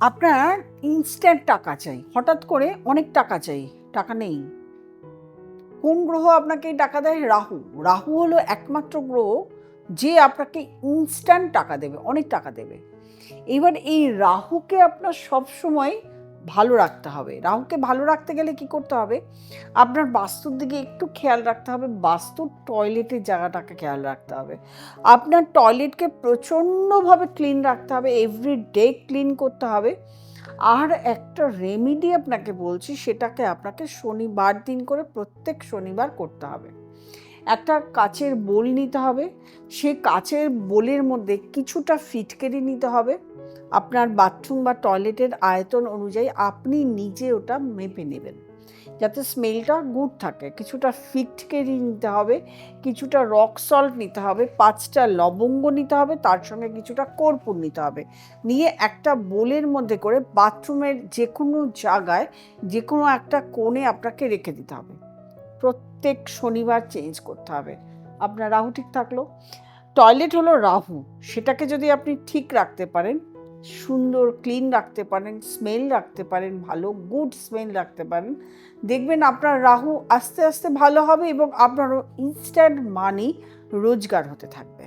আপনার ইনস্ট্যান্ট টাকা চাই, হঠাৎ করে অনেক টাকা চাই, টাকা নেই। কোন গ্রহ আপনাকে এই টাকা দেয়? রাহু। রাহু হলো একমাত্র গ্রহ যে আপনাকে ইনস্ট্যান্ট টাকা দেবে, অনেক টাকা দেবে। এবার এই রাহুকে আপনার সবসময় ভালো রাখতে হবে। রাহুকে ভালো রাখতে গেলে কি করতে হবে? আপনার বাস্তুর দিকে একটু খেয়াল রাখতে হবে। বাস্তুর টয়লেটের জায়গাটাকে খেয়াল রাখতে হবে। আপনার টয়লেটকে প্রচণ্ডভাবে ক্লিন রাখতে হবে, এভরিডে ক্লিন করতে হবে। আর একটা রেমেডি আপনাকে বলছি, সেটাকে আপনাকে শনিবার দিন করে প্রত্যেক শনিবার করতে হবে। একটা কাচের বোল নিতে হবে, সে কাচের বোলের মধ্যে কিছুটা ফিটকেরি নিতে হবে। আপনার বাথরুম বা টয়লেটের আয়তন অনুযায়ী আপনি নিজে ওটা মেপে নেবেন, যাতে স্মেলটা গুড থাকে। কিছুটা ফিটকেরি নিতে হবে, কিছুটা রক সল্ট নিতে হবে, 5টা লবঙ্গ নিতে হবে, তার সঙ্গে কিছুটা কর্পূর নিতে হবে। নিয়ে একটা বোলের মধ্যে করে বাথরুমের যে কোনো জায়গায়, যে কোনো একটা কোণে আপনাকে রেখে দিতে হবে। প্রত্যেক শনিবার চেঞ্জ করতে হবে। আপনার রাহু ঠিক থাকলো। টয়লেট হলো রাহু, সেটাকে যদি আপনি ঠিক রাখতে পারেন, সুন্দর ক্লিন রাখতে পারেন, স্মেল রাখতে পারেন, ভালো গুড স্মেল রাখতে পারেন, দেখবেন আপনার রাহু আস্তে আস্তে ভালো হবে এবং আপনারও ইনস্ট্যান্ট মানি রোজগার হতে থাকবে।